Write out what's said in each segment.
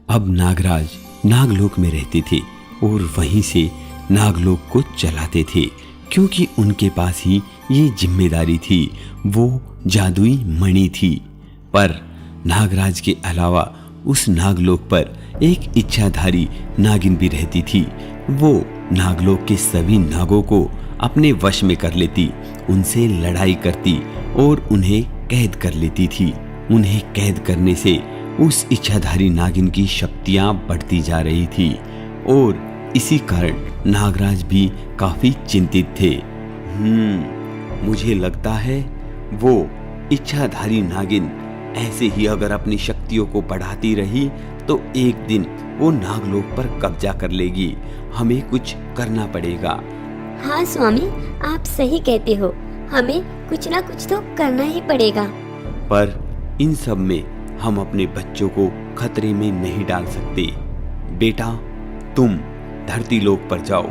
अब नागराज नागलोक में रहते थे और वहीं से नागलोक को चलाते थे, क्योंकि उनके पास ही ये जिम्मेदारी थी। वो जादुई मणि थी। पर नागराज के अलावा उस नागलोक पर एक इच्छाधारी नागिन भी रहती थी। वो नागलोक के सभी नागों को अपने वश में कर लेती, उनसे लड़ाई करती और उन्हें कैद कर लेती थी। उन्हें कैद करने से उस इच्छाधारी नागिन की शक्तियां बढ़ती जा रही थी और इसी कारण नागराज भी काफी चिंतित थे। मुझे लगता है वो इच्छाधारी नागिन ऐसे ही अगर अपनी शक्तियों को बढ़ाती रही तो एक दिन वो नागलोक पर कब्जा कर लेगी। हमें कुछ करना पड़ेगा। हाँ स्वामी, आप सही कहते हो, हमें कुछ ना कुछ तो करना ही पड़ेगा। पर इन सब में हम अपने बच्चों को खतरे में नहीं डाल सकते। बेटा, तुम धरती लोक पर जाओ,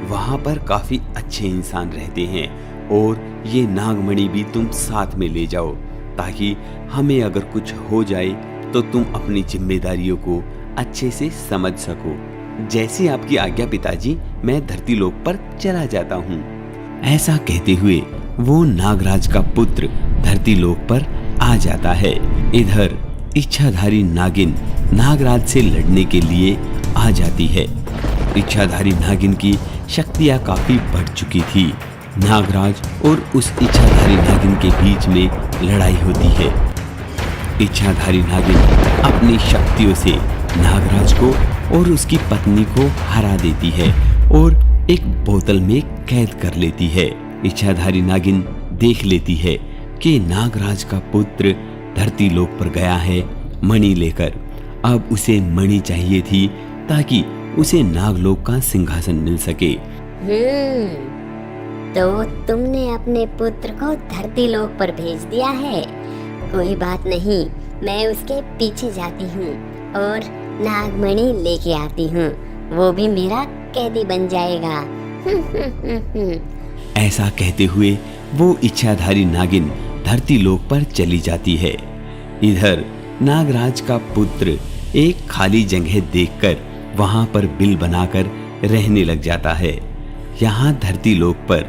वहां पर काफी अच्छे इंसान रहते हैं और ये नागमणि भी तुम साथ में ले जाओ, ताकि हमें अगर कुछ हो जाए तो तुम अपनी जिम्मेदारियों को अच्छे से समझ सको। जैसी आपकी आज्ञा पिताजी, मैं धरती लोक पर चला जाता हूँ। ऐसा कहते हुए वो नागराज का पुत्र धरती लोक पर आ जाता है। इधर इच्छाधारी नागिन नागराज से लड़ने के लिए आ जाती है। इच्छाधारी नागिन की शक्तियां काफी बढ़ चुकी थी। नागराज और उस इच्छाधारी नागिन के बीच में लड़ाई होती है। इच्छाधारी नागिन अपनी शक्तियों से नागराज को और उसकी पत्नी को हरा देती है और एक बोतल में कैद कर लेती है। इच्छाधारी नागिन देख लेती है कि नागराज का पुत्र धरती लोक पर गया है मणि लेकर। अब उसे मणि चाहिए थी ताकि उसे नागलोक का सिंहासन मिल सके। तो तुमने अपने पुत्र को धरती लोक पर भेज दिया है। कोई बात नहीं, मैं उसके पीछे जाती हूँ और नागमणि लेके आती हूँ। वो भी मेरा कैदी बन जाएगा। ऐसा कहते हुए वो इच्छाधारी नागिन धरती लोक पर चली जाती है। इधर नागराज का पुत्र एक खाली जगह देखकर वहां पर बिल बनाकर रहने लग जाता है। यहाँ धरती लोक पर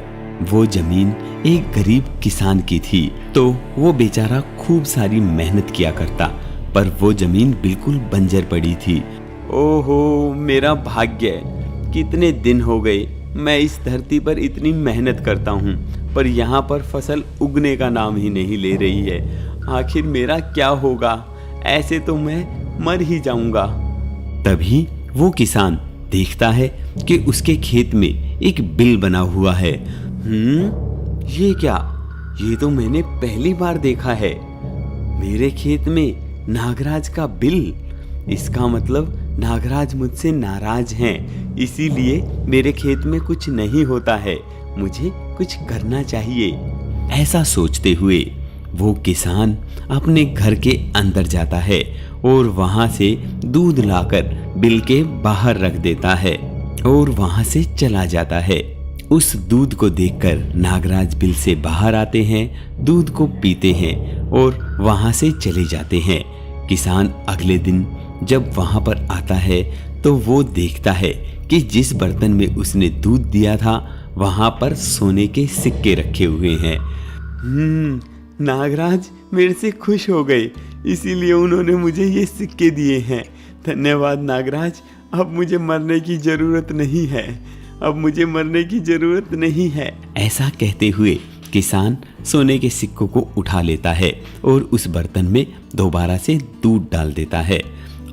वो जमीन एक गरीब किसान की थी, तो वो बेचारा खूब सारी मेहनत किया करता, पर वो जमीन बिल्कुल बंजर पड़ी थी। ओहो मेरा भाग्य, कितने दिन हो गए मैं इस धरती पर इतनी मेहनत करता हूँ, पर यहाँ पर फसल उगने का नाम ही नहीं ले रही है। आखिर मेरा क्या होगा? ऐसे तो मैं मर ही जाऊंगा। तभी वो किसान देखता है कि उसके खेत में एक बिल बना हुआ है। ये क्या? ये तो मैंने पहली बार देखा है। मेरे खेत में नागराज का बिल। इसका मतलब नागराज मुझसे नाराज हैं, इसीलिए मेरे खेत में कुछ नहीं होता है। मुझे कुछ करना चाहिए। ऐसा सोचते हुए वो किसान अपने घर के अंदर जाता है और वहां से दूध लाकर बिल के बाहर रख देता है और वहां से चला जाता है। उस दूध को देखकर नागराज बिल से बाहर आते हैं, दूध को पीते हैं और वहां से चले जाते हैं। किसान अगले दिन जब वहां पर आता है तो वो देखता है कि जिस बर्तन में उसने दूध दिया था वहां पर सोने के सिक्के रखे हुए हैं। नागराज मेरे से खुश हो गए, इसीलिए उन्होंने मुझे ये सिक्के दिए हैं। धन्यवाद नागराज, अब मुझे मरने की जरूरत नहीं है। अब मुझे मरने की जरूरत नहीं है। ऐसा कहते हुए किसान सोने के सिक्कों को उठा लेता है और उस बर्तन में दोबारा से दूध डाल देता है।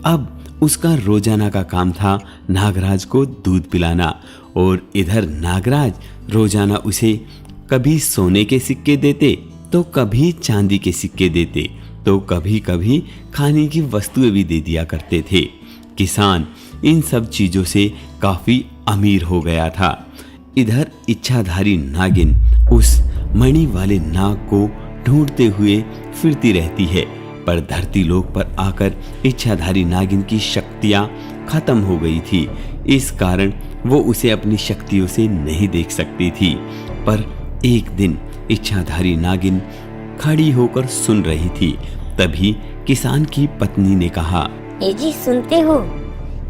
अब उसका रोजाना का काम था नागराज को दूध पिलाना, और इधर नागराज रोजाना उसे कभी सोने के सिक्के देते तो कभी चांदी के सिक्के देते, तो कभी कभी खाने की वस्तुएं भी दे दिया करते थे। किसान इन सब चीजों से काफी अमीर हो गया था। इधर इच्छाधारी नागिन उस मणि वाले नाग को ढूंढते हुए फिरती रहती है, पर धरती लोक पर आकर इच्छाधारी नागिन की शक्तियां खत्म हो गई थी। इस कारण वो उसे अपनी शक्तियों से नहीं देख सकती थी। पर एक दिन इच्छाधारी नागिन खड़ी होकर सुन रही थी। तभी किसान की पत्नी ने कहा, ए जी सुनते हो,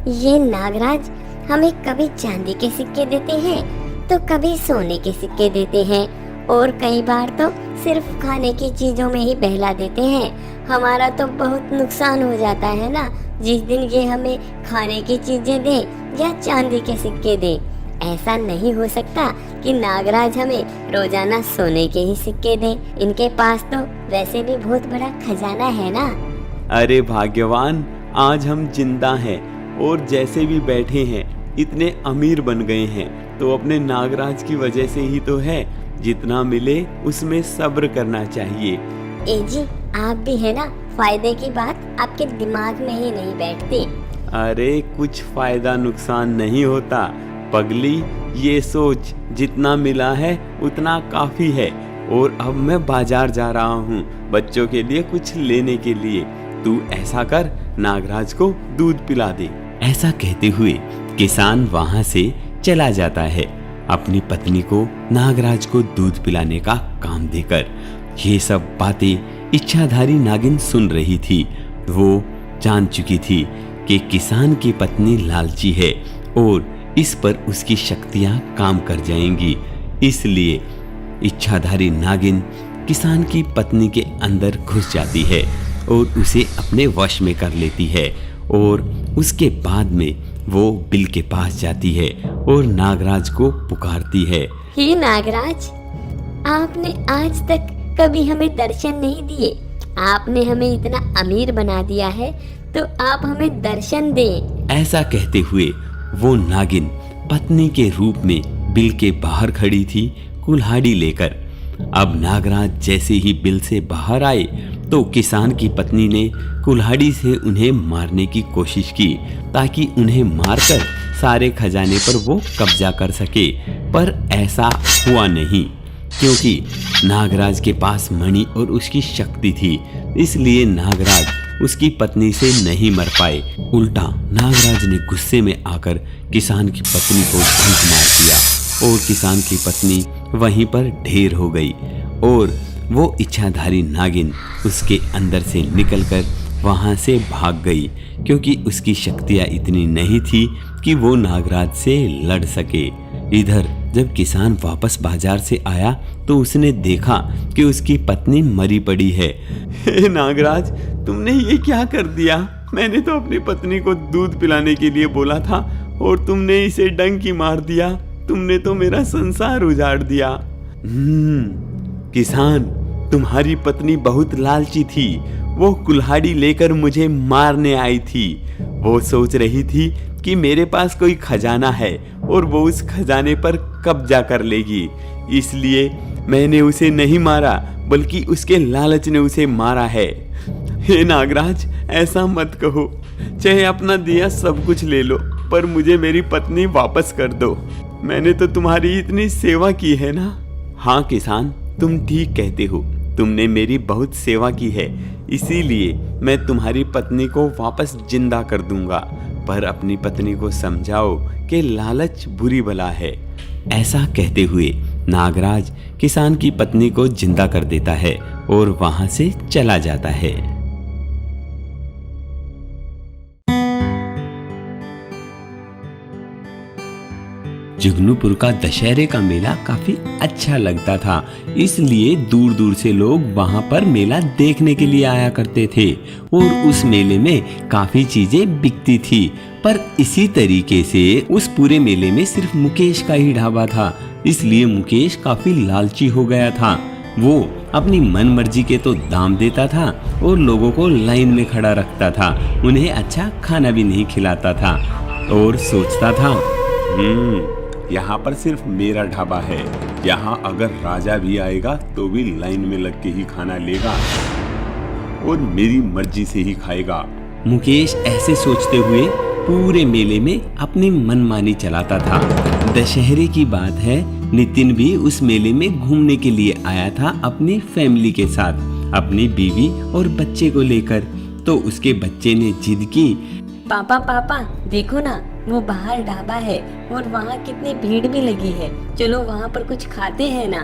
ये नागराज हमें कभी चांदी के सिक्के देते हैं तो कभी सोने के सिक्के देते हैं और कई बार तो सिर्फ खाने की चीजों में ही बहला देते हैं। हमारा तो बहुत नुकसान हो जाता है ना जिस दिन ये हमें खाने की चीजें दे या चांदी के सिक्के दे। ऐसा नहीं हो सकता कि नागराज हमें रोजाना सोने के ही सिक्के दे। इनके पास तो वैसे भी बहुत बड़ा खजाना है ना। अरे भाग्यवान, आज हम जिंदा हैं और जैसे भी बैठे हैं इतने अमीर बन गए हैं तो अपने नागराज की वजह से ही तो है। जितना मिले उसमें सब्र करना चाहिए। ए जी आप भी है ना, फायदे की बात आपके दिमाग में ही नहीं बैठती। अरे कुछ फायदा नुकसान नहीं होता पगली, ये सोच जितना मिला है उतना काफी है। और अब मैं बाजार जा रहा हूँ बच्चों के लिए कुछ लेने के लिए। तू ऐसा कर, नागराज को दूध पिला दे। ऐसा कहते हुए किसान वहां से चला जाता है, अपनी पत्नी को नागराज को दूध पिलाने का काम देकर। ये सब बातें इच्छाधारी नागिन सुन रही थी। वो जान चुकी थी कि किसान की पत्नी लालची है और इस पर उसकी शक्तियां काम कर जाएंगी। इसलिए इच्छाधारी नागिन किसान की पत्नी के अंदर घुस जाती है और उसे अपने वश में कर लेती है। और उसके बाद में वो बिल के पास जाती है और नागराज को पुकारती है। हे नागराज, आपने आज तक कभी हमें दर्शन नहीं दिए। आपने हमें इतना अमीर बना दिया है तो आप हमें दर्शन दें। ऐसा कहते हुए वो नागिन पत्नी के रूप में बिल के बाहर खड़ी थी, कुल्हाड़ी लेकर। अब नागराज जैसे ही बिल से बाहर आए तो किसान की पत्नी ने कुल्हाड़ी से उन्हें मारने की कोशिश की ताकि उन्हें मारकर सारे खजाने पर वो कब्जा कर सके। पर ऐसा हुआ नहीं क्योंकि नागराज के पास मणि और उसकी शक्ति थी। इसलिए नागराज उसकी पत्नी से नहीं मर पाए। उल्टा नागराज ने गुस्से में आकर किसान की पत्नी को धूप मार दिया और किसान की पत्नी वहीं पर ढेर हो गई। और वो इच्छाधारी नागिन उसके अंदर से निकलकर वहां से भाग गई क्योंकि उसकी शक्तियां इतनी नहीं थी कि वो नागराज से लड़ सके। इधर जब किसान वापस बाजार से आया तो उसने देखा कि उसकी पत्नी मरी पड़ी है। हे नागराज, तुमने ये क्या कर दिया? मैंने तो अपनी पत्नी को दूध पिलाने के लिए बोला था और तुमने इसे डंकी मार दिया। तुमने तो मेरा संसार उजाड़ दिया। किसान, तुम्हारी पत्नी बहुत लालची थी। वो कुल्हाड़ी लेकर मुझे मारने आई थी। वो सोच रही थी कि मेरे पास कोई खजाना है और वो उस खजाने पर कब्जा कर लेगी। इसलिए मैंने उसे नहीं मारा बल्कि उसके लालच ने उसे मारा है। हे नागराज, ऐसा मत कहो। चाहे अपना दिया सब कुछ ले लो पर मुझे मेरी पत्नी वापस कर दो। मैंने तो तुम्हारी इतनी सेवा की है ना। हाँ किसान, तुम ठीक कहते हो। तुमने मेरी बहुत सेवा की है, इसीलिए मैं तुम्हारी पत्नी को वापस जिंदा कर दूंगा। पर अपनी पत्नी को समझाओ कि लालच बुरी बला है। ऐसा कहते हुए नागराज किसान की पत्नी को जिंदा कर देता है और वहां से चला जाता है। जुगनूपुर का दशहरे का मेला काफी अच्छा लगता था, इसलिए दूर दूर से लोग वहां पर मेला देखने के लिए आया करते थे और उस मेले में काफी चीजें बिकती थी। पर इसी तरीके से उस पूरे मेले में सिर्फ मुकेश का ही ढाबा था, इसलिए मुकेश काफी लालची हो गया था। वो अपनी मन मर्जी के तो दाम देता था और लोगों को लाइन में खड़ा रखता था, उन्हें अच्छा खाना भी नहीं खिलाता था और सोचता था यहाँ पर सिर्फ मेरा ढाबा है, यहाँ अगर राजा भी आएगा तो भी लाइन में लग के ही खाना लेगा और मेरी मर्जी से ही खाएगा। मुकेश ऐसे सोचते हुए पूरे मेले में अपनी मनमानी चलाता था। दशहरे की बात है, नितिन भी उस मेले में घूमने के लिए आया था अपनी फैमिली के साथ, अपनी बीवी और बच्चे को लेकर। तो उसके बच्चे ने जिद की, पापा पापा देखो ना, वो बाहर ढाबा है और वहाँ कितनी भीड़ भी लगी है, चलो वहाँ पर कुछ खाते हैं ना।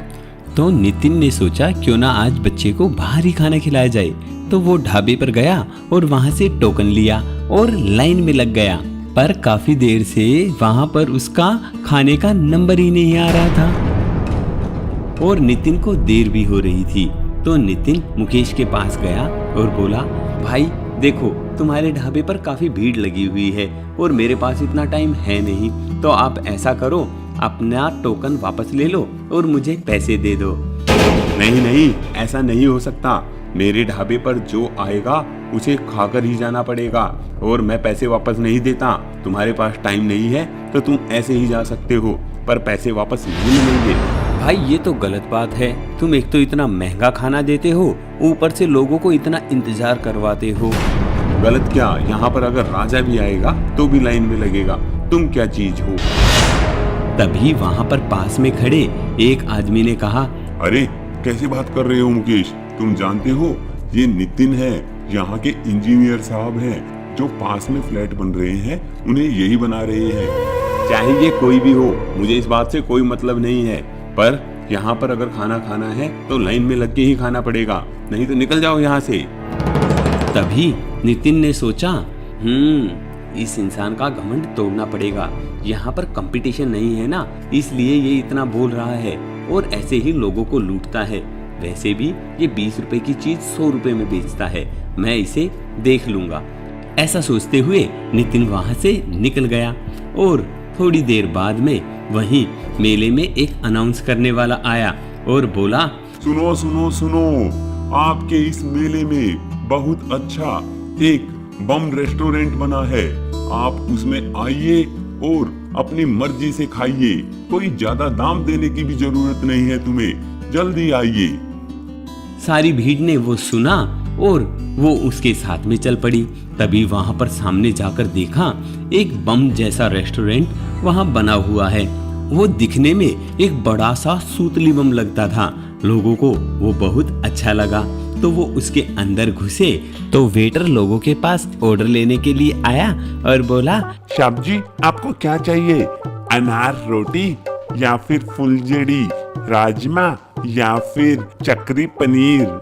तो नितिन ने सोचा क्यों ना आज बच्चे को बाहर ही खाना खिलाया जाए। तो वो ढाबे पर गया और वहाँ से टोकन लिया और लाइन में लग गया। पर काफी देर से वहां पर उसका खाने का नंबर ही नहीं आ रहा था और नितिन को देर भी हो रही थी। तो नितिन मुकेश के पास गया और बोला, भाई देखो तुम्हारे ढाबे पर काफी भीड़ लगी हुई है और मेरे पास इतना टाइम है नहीं, तो आप ऐसा करो, अपना टोकन वापस ले लो और मुझे पैसे दे दो। नहीं नहीं, ऐसा नहीं हो सकता। मेरे ढाबे पर जो आएगा उसे खाकर ही जाना पड़ेगा और मैं पैसे वापस नहीं देता। तुम्हारे पास टाइम नहीं है तो तुम ऐसे ही जा सकते हो, पर पैसे वापस नहीं मिलेंगे। भाई ये तो गलत बात है, तुम एक तो इतना महंगा खाना देते हो, ऊपर से लोगों को इतना इंतजार करवाते हो। गलत क्या, यहाँ पर अगर राजा भी आएगा तो भी लाइन में लगेगा। तुम क्या चीज हो? तभी वहाँ पर पास में खड़े एक आदमी ने कहा, अरे कैसे बात कर रहे हो मुकेश? तुम जानते हो ये नितिन है, यहाँ के इंजीनियर साहब हैं जो पास में फ्लैट बन रहे हैं, उन्हें यही बना रहे हैं। चाहे ये कोई भी हो, मुझे इस बात से कोई मतलब नहीं है, पर यहाँ पर अगर खाना खाना है तो लाइन में लग के ही खाना पड़ेगा, नहीं तो निकल जाओ यहाँ से। तभी नितिन ने सोचा, इस इंसान का घमंड तोड़ना पड़ेगा। यहाँ पर कंपटीशन नहीं है ना, इसलिए ये इतना बोल रहा है और ऐसे ही लोगों को लूटता है। वैसे भी ये 20 रुपए की चीज 100 रुपए में बेचता है, मैं इसे देख लूंगा। ऐसा सोचते हुए नितिन वहां से निकल गया और थोड़ी देर बाद में वहीं मेले में एक अनाउंस करने वाला आया और बोला, सुनो सुनो सुनो, आपके इस मेले में बहुत अच्छा एक बम रेस्टोरेंट बना है, आप उसमें आइए और अपनी मर्जी से खाइए, कोई ज्यादा दाम देने की भी जरूरत नहीं है तुम्हें, जल्दी आइए। सारी भीड़ ने वो सुना और वो उसके साथ में चल पड़ी। तभी वहां पर सामने जाकर देखा एक बम जैसा रेस्टोरेंट वहां बना हुआ है। वो दिखने में एक बड़ा सा सूतली बम लगता था। लोगों को वो बहुत अच्छा लगा तो वो उसके अंदर घुसे तो वेटर लोगों के पास ऑर्डर लेने के लिए आया और बोला, साहब जी आपको क्या चाहिए? अनार रोटी या फिर फुलझड़ी, राजमा या फिर चक्री पनीर?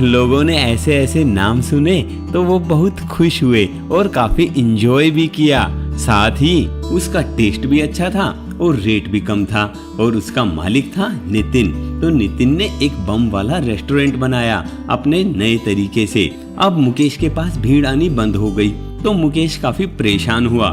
लोगों ने ऐसे ऐसे नाम सुने तो वो बहुत खुश हुए और काफी इंजॉय भी किया। साथ ही उसका टेस्ट भी अच्छा था और रेट भी कम था और उसका मालिक था नितिन। तो नितिन ने एक बम वाला रेस्टोरेंट बनाया अपने नए तरीके से। अब मुकेश के पास भीड़ आनी बंद हो गई तो मुकेश काफी परेशान हुआ।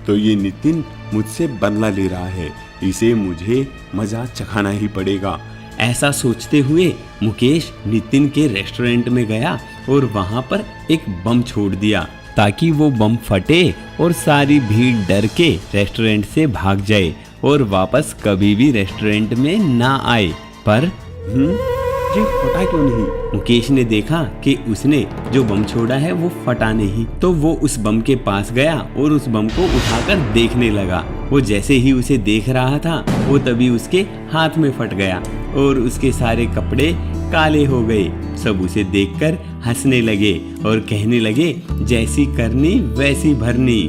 तो ये नितिन मुझसे बदला ले रहा है, इसे मुझे मजा चखाना ही पड़ेगा। ऐसा सोचते हुए मुकेश नितिन के रेस्टोरेंट में गया और वहां पर एक बम छोड़ दिया ताकि वो बम फटे और सारी भीड़ डर के रेस्टोरेंट से भाग जाए और वापस कभी भी रेस्टोरेंट में ना आए। पर ये फटा क्यों नहीं? मुकेश ने देखा कि उसने जो बम छोड़ा है वो फटा नहीं, तो वो उस बम के पास गया और उस बम को उठाकर देखने लगा। वो जैसे ही उसे देख रहा था वो तभी उसके हाथ में फट गया और उसके सारे कपड़े काले हो गए। सब उसे देखकर हंसने लगे और कहने लगे, जैसी करनी वैसी भरनी।